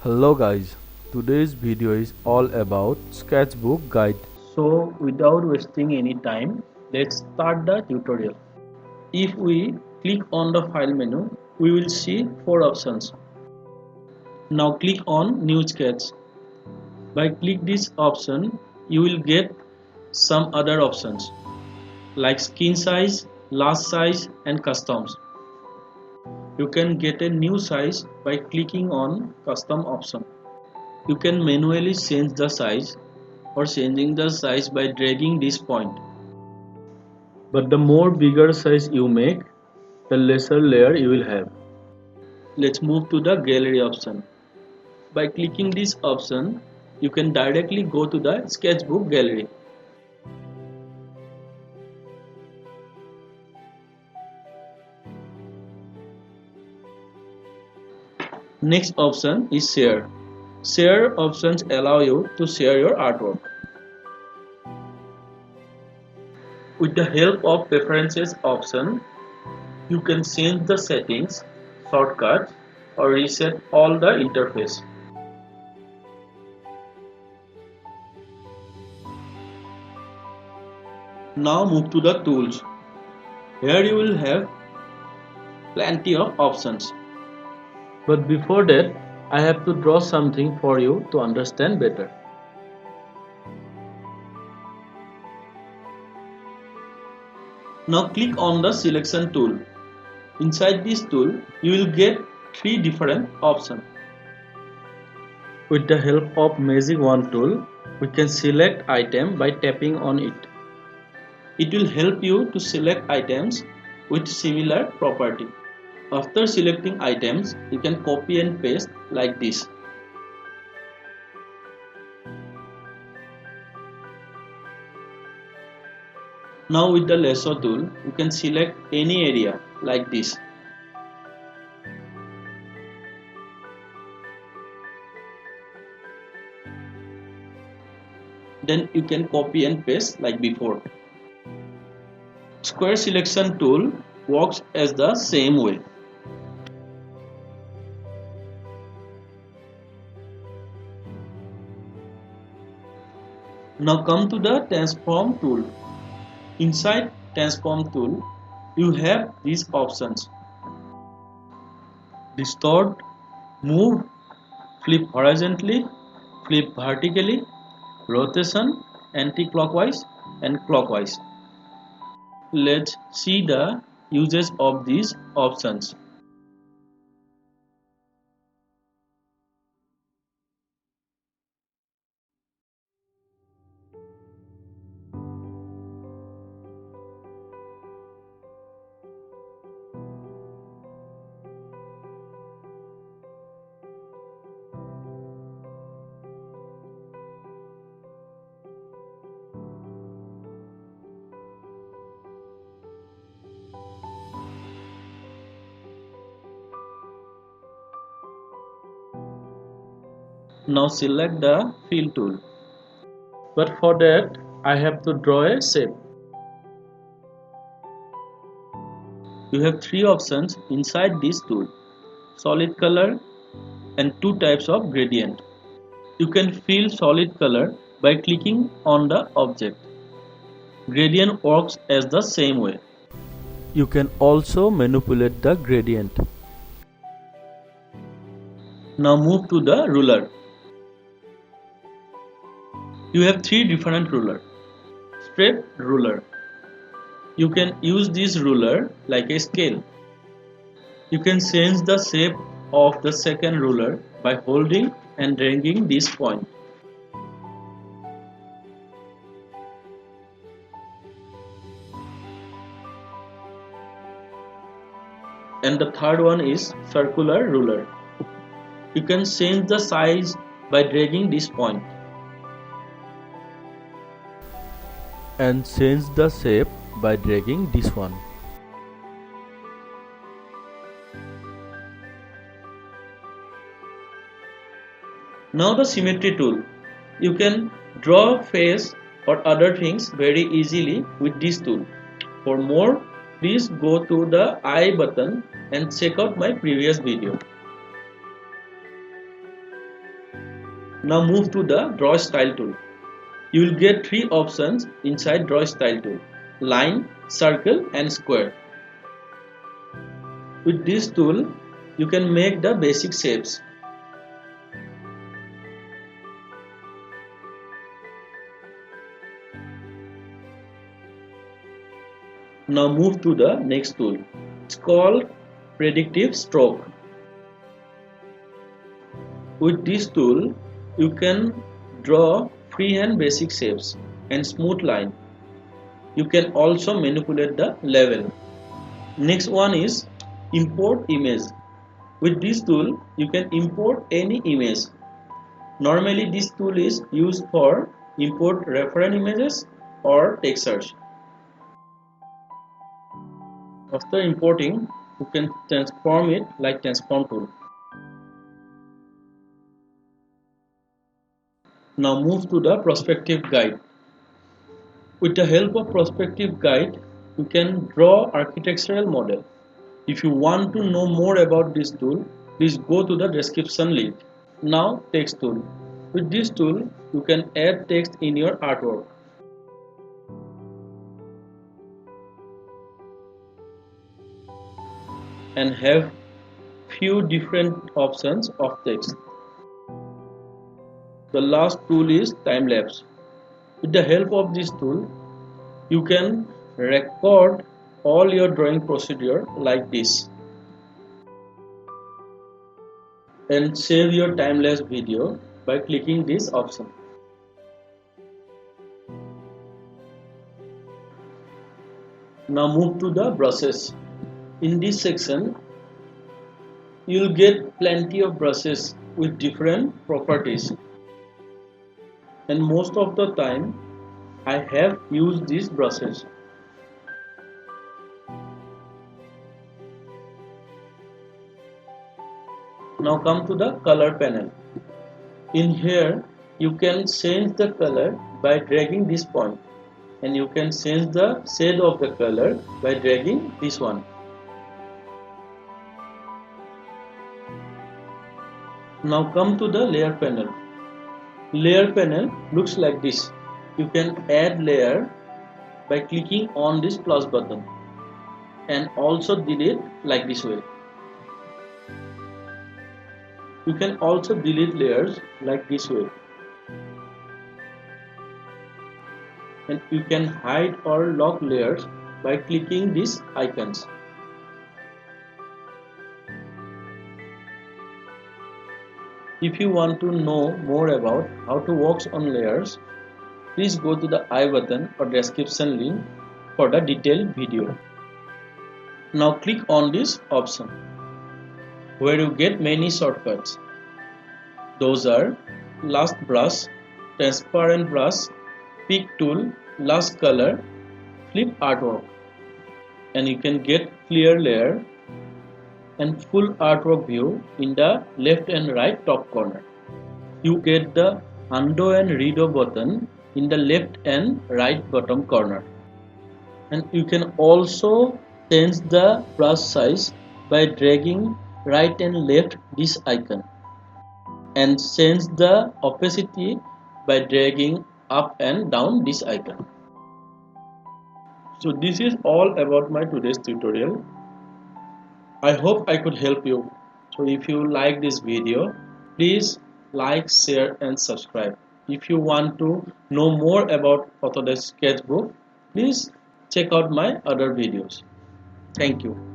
Hello guys, today's video is all about sketchbook guide. So without wasting any time, let's start the tutorial. If we click on the file menu, we will see four options. Now click on new sketch. By click this option, you will get some other options like skin size, large size and customs. You can get a new size by clicking on custom option. You can manually change the size or changing the size by dragging this point. But the more bigger size you make, the lesser layer you will have. Let's move to the gallery option. By clicking this option, you can directly go to the sketchbook gallery. Next option is share. Share options allow you to share your artwork. With the help of preferences option, you can change the settings, shortcuts, or reset all the interface. Now move to the tools. Here you will have plenty of options. But before that, I have to draw something for you to understand better. Now click on the selection tool. Inside this tool, you will get three different options. With the help of Magic Wand tool, we can select item by tapping on it. It will help you to select items with similar property. After selecting items, you can copy and paste like this. Now with the lasso tool, you can select any area like this. Then you can copy and paste like before. Square selection tool works as the same way. Now come to the transform tool. Inside transform tool, you have these options: distort, move, flip horizontally, flip vertically, rotation, anti-clockwise and clockwise. Let's see the uses of these options. Now select the fill tool. But for that, I have to draw a shape. You have three options inside this tool: solid color and two types of gradient. You can fill solid color by clicking on the object. Gradient works as the same way. You can also manipulate the gradient. Now move to the ruler. You have three different rulers. Straight ruler. You can use this ruler like a scale. You can change the shape of the second ruler by holding and dragging this point. And the third one is circular ruler. You can change the size by dragging this point. And change the shape by dragging this one. Now the symmetry tool. You can draw face or other things very easily with this tool. For more, please go to the I button and check out my previous video. Now move to the Draw Style tool. You will get three options inside Draw Style tool: line, circle and square. With this tool, you can make the basic shapes. Now move to the next tool. It's called Predictive Stroke. With this tool, you can draw freehand basic shapes and smooth line. You can also manipulate the level. Next one is Import Image. With this tool, you can import any image. Normally, this tool is used for import reference images or text search. After importing, you can transform it like transform tool. Now move to the perspective guide. With the help of perspective guide, you can draw architectural model. If you want to know more about this tool, please go to the description link. Now text tool. With this tool, you can add text in your artwork. And have few different options of text. The last tool is time lapse. With the help of this tool, you can record all your drawing procedure like this and save your time-lapse video by clicking this option. Now move to the brushes. In this section, you'll get plenty of brushes with different properties, and most of the time I have used these brushes. Now come to the color panel. In here you can change the color by dragging this point, and you can change the shade of the color by dragging this one. Now come to the layer panel. Layer panel looks like this. You can add layer by clicking on this plus button and also delete like this way. You can also delete layers like this way, and you can hide or lock layers by clicking these icons. If you want to know more about how to work on layers, please go to the I button or description link for the detailed video. Now click on this option where you get many shortcuts. Those are last brush, transparent brush, pick tool, last color, flip artwork, and you can get clear layer and full artwork view in the left and right top corner. You get the undo and redo button in the left and right bottom corner, and you can also change the brush size by dragging right and left this icon, and change the opacity by dragging up and down this icon. So this is all about my today's tutorial. I hope I could help you. So if you like this video, please like, share and subscribe. If you want to know more about Autodesk Sketchbook, please check out my other videos. Thank you.